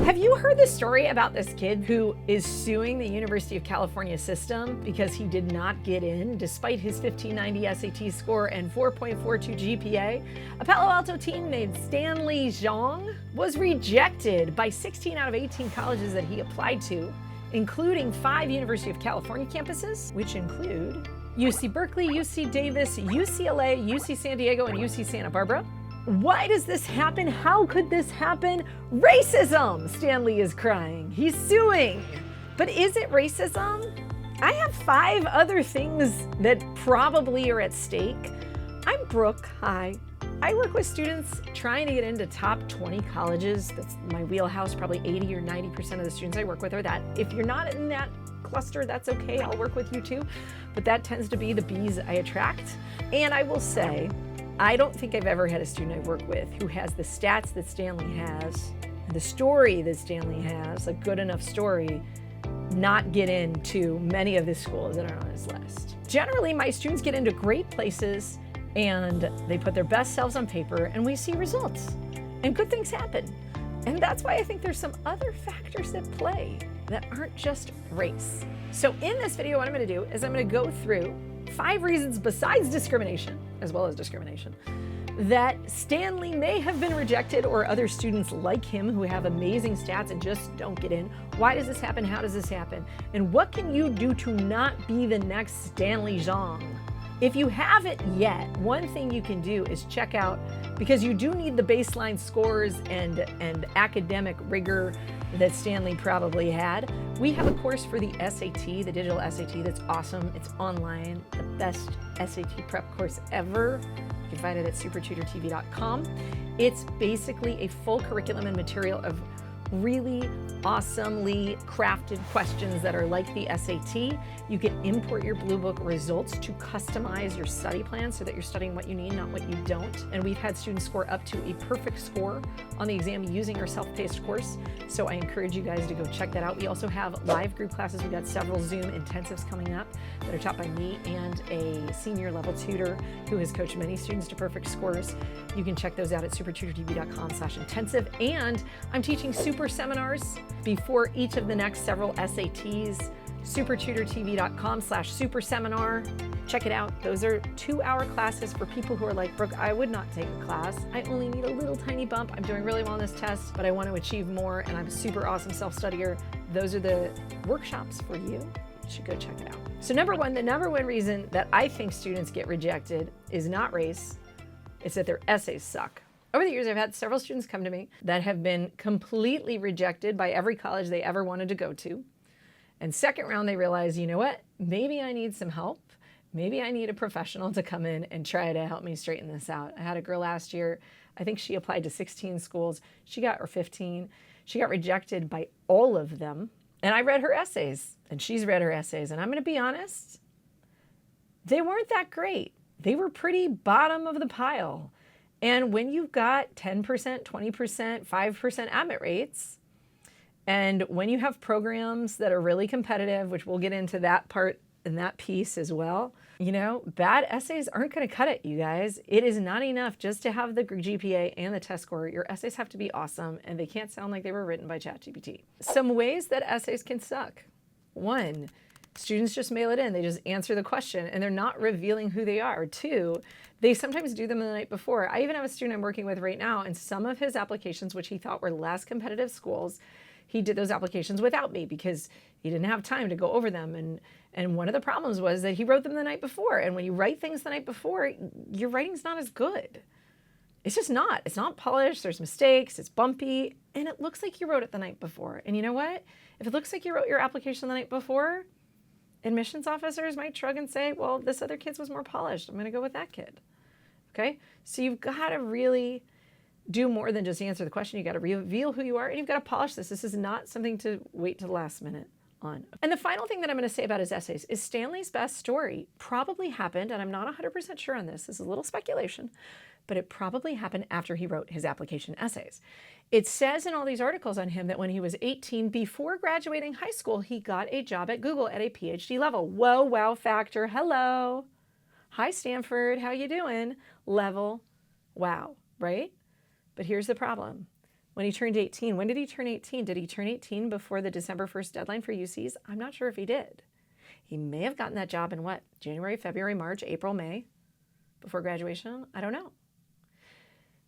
Have you heard the story about this kid who is suing the University of California system because he did not get in despite his 1590 SAT score and 4.42 GPA? A Palo Alto teen named Stanley Zhong was rejected by 16 out of 18 colleges that he applied to, including 5 University of California campuses, which include UC Berkeley, UC Davis, UCLA, UC San Diego, and UC Santa Barbara. Why does this happen? How could this happen? Racism! Stanley is crying. He's suing. But is it racism? I have 5 other things that probably are at stake. I'm Brooke. Hi. I work with students trying to get into top 20 colleges. That's my wheelhouse. Probably 80 or 90% of the students I work with are that. If you're not in that cluster, that's okay. I'll work with you too. But that tends to be the bees I attract. And I will say, I don't think I've ever had a student I work with who has the stats that Stanley has, the story that Stanley has, a good enough story, not get into many of the schools that are on his list. Generally, my students get into great places and they put their best selves on paper and we see results and good things happen. And that's why I think there's some other factors at play that aren't just race. So in this video, what I'm gonna do is I'm gonna go through 5 reasons besides discrimination, as well as discrimination, that Stanley may have been rejected or other students like him who have amazing stats and just don't get in. Why does this happen? How does this happen? And what can you do to not be the next Stanley Zhong? If you haven't yet, one thing you can do is check out, because you do need the baseline scores and academic rigor that Stanley probably had. We have a course for the SAT, the digital SAT, that's awesome. It's online, the best SAT prep course ever. You can find it at SupertutorTV.com. It's basically a full curriculum and material of really awesomely crafted questions that are like the SAT. You can import your Blue Book results to customize your study plan so that you're studying what you need, not what you don't. And we've had students score up to a perfect score on the exam using our self-paced course. So I encourage you guys to go check that out. We also have live group classes. We've got several Zoom intensives coming up that are taught by me and a senior level tutor who has coached many students to perfect scores. You can check those out at SupertutorTV.com/intensive. And I'm teaching super seminars before each of the next several SATs. SupertutorTV.com/super seminar. Check it out. Those are 2-hour classes for people who are like, Brooke, I would not take a class. I only need a little tiny bump. I'm doing really well on this test, but I want to achieve more, and I'm a super awesome self-studier. Those are the workshops for you. You should go check it out. So number one, the number one reason that I think students get rejected is not race. It's that their essays suck. Over the years, I've had several students come to me that have been completely rejected by every college they ever wanted to go to. And second round, they realize, you know what? Maybe I need some help. Maybe I need a professional to come in and try to help me straighten this out. I had a girl last year, I think she applied to 16 schools. She got, or 15. She got rejected by all of them. And I read her essays, and she's read her essays. And I'm gonna be honest, they weren't that great. They were pretty bottom of the pile. And when you've got 10%, 20%, 5% admit rates, and when you have programs that are really competitive, which we'll get into that part and that piece as well, you know, bad essays aren't going to cut it, you guys. It is not enough just to have the GPA and the test score. Your essays have to be awesome, and they can't sound like they were written by ChatGPT. Some ways that essays can suck. 1, students just mail it in. They just answer the question, and they're not revealing who they are. 2, they sometimes do them the night before. I even have a student I'm working with right now, and some of his applications, which he thought were less competitive schools, he did those applications without me because he didn't have time to go over them. And one of the problems was that he wrote them the night before. And when you write things the night before, your writing's not as good. It's just not. It's not polished. There's mistakes. It's bumpy. And it looks like you wrote it the night before. And you know what? If it looks like you wrote your application the night before, admissions officers might shrug and say, well, this other kid's was more polished. I'm going to go with that kid. Okay? So you've got to really do more than just answer the question. You got to reveal who you are, and you've got to polish this. This is not something to wait to the last minute on. And the final thing that I'm going to say about his essays is Stanley's best story probably happened, and I'm not 100% sure on this. This is a little speculation, but it probably happened after he wrote his application essays. It says in all these articles on him that when he was 18, before graduating high school, he got a job at Google at a PhD level. Whoa, wow factor. Hello. Hi, Stanford. How you doing? Level. Wow, right? But here's the problem. when he turned 18. When did he turn 18? Did he turn 18 before the December 1st deadline for UCs? I'm not sure if he did. He may have gotten that job in what? January, February, March, April, May, before graduation? I don't know.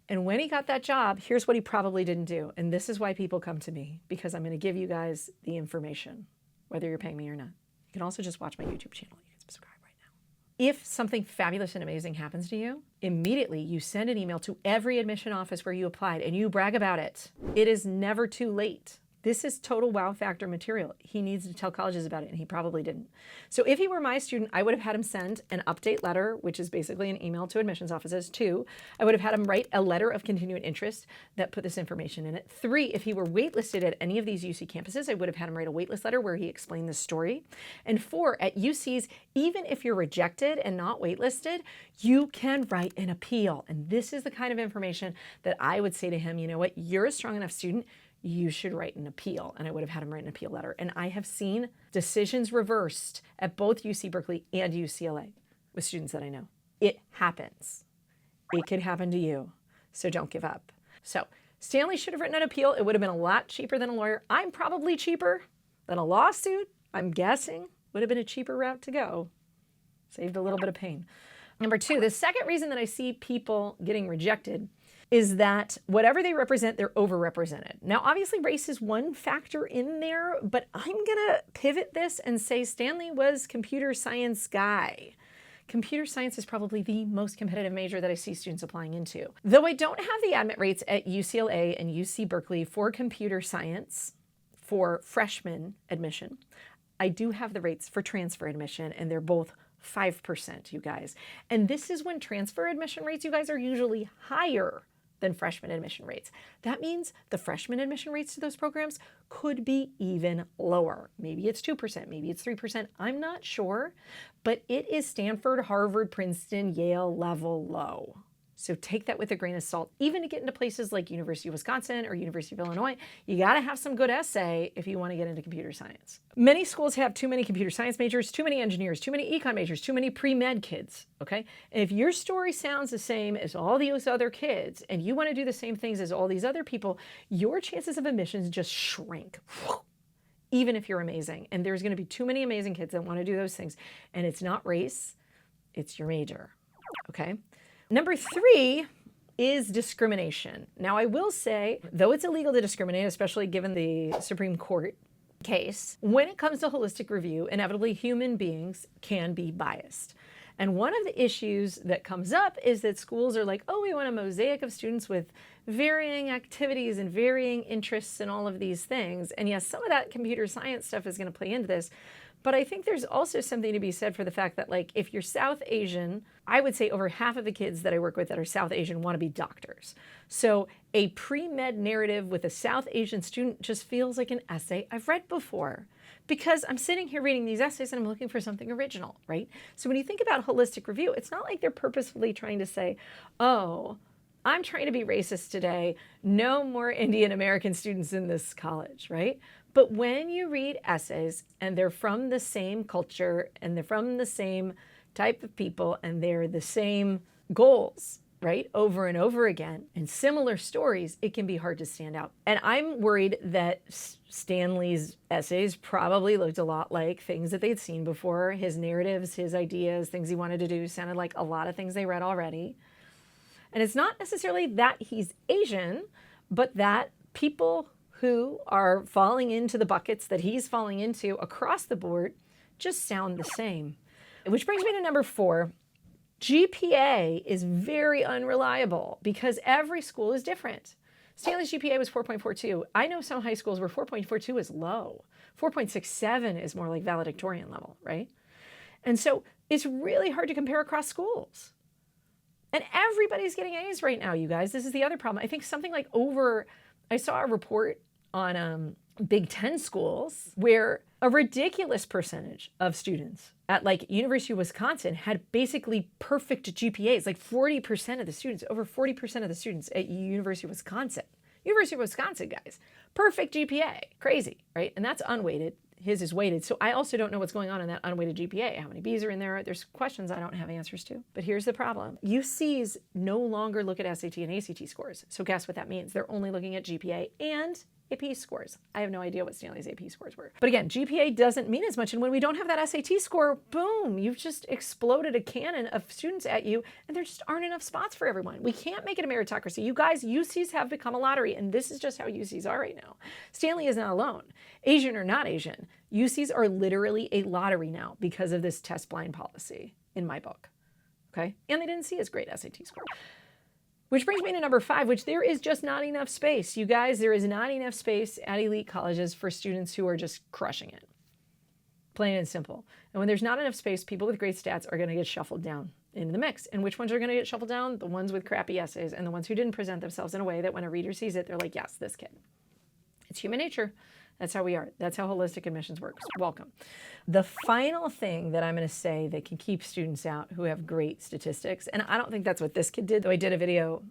And when he got that job, here's what he probably didn't do. And this is why people come to me, because I'm going to give you guys the information, whether you're paying me or not. You can also just watch my YouTube channel. You can subscribe right now. If something fabulous and amazing happens to you, immediately you send an email to every admission office where you applied and you brag about it. It is never too late. This is total wow factor material. He needs to tell colleges about it, and he probably didn't. So if he were my student, I would have had him send an update letter, which is basically an email to admissions offices. 2, I would have had him write a letter of continuing interest that put this information in it. 3, if he were waitlisted at any of these UC campuses, I would have had him write a waitlist letter where he explained the story. And 4, at UCs, even if you're rejected and not waitlisted, you can write an appeal. And this is the kind of information that I would say to him, you know what, you're a strong enough student, you should write an appeal. And I would have had him write an appeal letter. And I have seen decisions reversed at both UC Berkeley and UCLA with students that I know. It happens. It could happen to you. So don't give up. So Stanley should have written an appeal. It would have been a lot cheaper than a lawyer. I'm probably cheaper than a lawsuit. I'm guessing would have been a cheaper route to go. Saved a little bit of pain. Number 2, the second reason that I see people getting rejected is that whatever they represent, they're overrepresented. Now, obviously, race is one factor in there, but I'm gonna pivot this and say Stanley was computer science guy. Computer science is probably the most competitive major that I see students applying into. Though I don't have the admit rates at UCLA and UC Berkeley for computer science for freshman admission, I do have the rates for transfer admission, and they're both 5%, you guys. And this is when transfer admission rates, you guys, are usually higher than freshman admission rates. That means the freshman admission rates to those programs could be even lower. Maybe it's 2%, maybe it's 3%, I'm not sure, but it is Stanford, Harvard, Princeton, Yale level low. So take that with a grain of salt. Even to get into places like University of Wisconsin or University of Illinois, you gotta have some good essay if you wanna get into computer science. Many schools have too many computer science majors, too many engineers, too many econ majors, too many pre-med kids, okay? And if your story sounds the same as all those other kids and you wanna do the same things as all these other people, your chances of admissions just shrink. Even if you're amazing. And there's gonna be too many amazing kids that wanna do those things. And it's not race, it's your major, okay? Number 3 is discrimination. Now, I will say, though it's illegal to discriminate, especially given the Supreme Court case, when it comes to holistic review, inevitably human beings can be biased. And one of the issues that comes up is that schools are like, oh, we want a mosaic of students with varying activities and varying interests and all of these things. And yes, some of that computer science stuff is going to play into this. But I think there's also something to be said for the fact that, like, if you're South Asian, I would say over half of the kids that I work with that are South Asian want to be doctors. So a pre-med narrative with a South Asian student just feels like an essay I've read before, because I'm sitting here reading these essays and I'm looking for something original, right? So when you think about holistic review, it's not like they're purposefully trying to say, oh, I'm trying to be racist today. No more Indian American students in this college, right? But when you read essays and they're from the same culture and they're from the same type of people and they're the same goals, right, over and over again, and similar stories, it can be hard to stand out. And I'm worried that Stanley's essays probably looked a lot like things that they'd seen before. His narratives, his ideas, things he wanted to do sounded like a lot of things they read already. And it's not necessarily that he's Asian, but that people who are falling into the buckets that he's falling into across the board just sound the same. Which brings me to number 4. GPA is very unreliable because every school is different. Stanley's GPA was 4.42. I know some high schools where 4.42 is low. 4.67 is more like valedictorian level, right? And so it's really hard to compare across schools. And everybody's getting A's right now, you guys. This is the other problem. I think something like I saw a report on Big Ten schools where a ridiculous percentage of students at like University of Wisconsin had basically perfect GPAs, like 40% of the students, over 40% of the students at University of Wisconsin. University of Wisconsin, guys, perfect GPA, crazy, right? And that's unweighted. his is weighted. So I also don't know what's going on in that unweighted GPA. How many B's are in there? There's questions I don't have answers to. But here's the problem. UCs no longer look at SAT and ACT scores. So guess what that means? They're only looking at GPA and AP scores. I have no idea what Stanley's AP scores were. But again, GPA doesn't mean as much. And when we don't have that SAT score, boom, you've just exploded a cannon of students at you, and there just aren't enough spots for everyone. We can't make it a meritocracy. You guys, UCs have become a lottery, and this is just how UCs are right now. Stanley is not alone. Asian or not Asian, UCs are literally a lottery now because of this test blind policy in my book, okay? And they didn't see as great SAT score. Which brings me to number 5, which there is just not enough space. You guys, there is not enough space at elite colleges for students who are just crushing it. Plain and simple. And when there's not enough space, people with great stats are going to get shuffled down into the mix. And which ones are going to get shuffled down? The ones with crappy essays and the ones who didn't present themselves in a way that when a reader sees it, they're like, yes, this kid. It's human nature. That's how we are. That's how holistic admissions works. Welcome. The final thing that I'm going to say that can keep students out who have great statistics, and I don't think that's what this kid did, though I did a video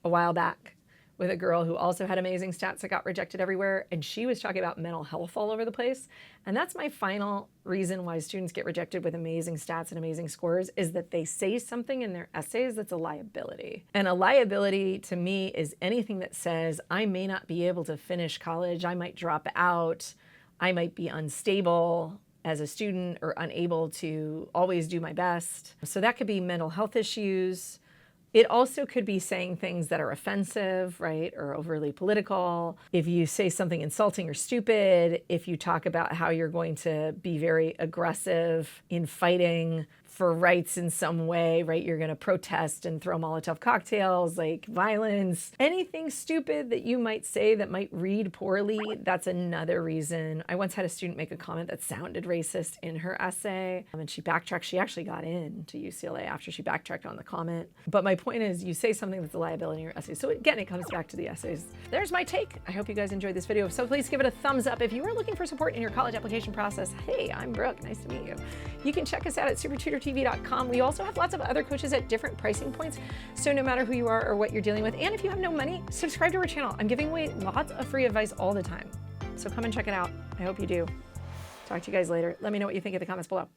a while back with a girl who also had amazing stats that got rejected everywhere, and she was talking about mental health all over the place. And that's my final reason why students get rejected with amazing stats and amazing scores, is that they say something in their essays that's a liability. And a liability to me is anything that says, I may not be able to finish college, I might drop out, I might be unstable as a student or unable to always do my best. So that could be mental health issues. It also could be saying things that are offensive, right, or overly political. If you say something insulting or stupid, if you talk about how you're going to be very aggressive in fighting for rights in some way, right? You're going to protest and throw Molotov cocktails, like violence. Anything stupid that you might say that might read poorly, that's another reason. I once had a student make a comment that sounded racist in her essay, and she backtracked. She actually got into UCLA after she backtracked on the comment. But my point is, you say something that's a liability in your essay. So again, it comes back to the essays. There's my take. I hope you guys enjoyed this video. So please give it a thumbs up. If you are looking for support in your college application process, hey, I'm Brooke. Nice to meet you. You can check us out at SupertutorTV.com. We also have lots of other coaches at different pricing points, so no matter who you are or what you're dealing with, and if you have no money, subscribe to our channel. I'm giving away lots of free advice all the time, so come and check it out. I hope you do. Talk to you guys later. Let me know what you think in the comments below.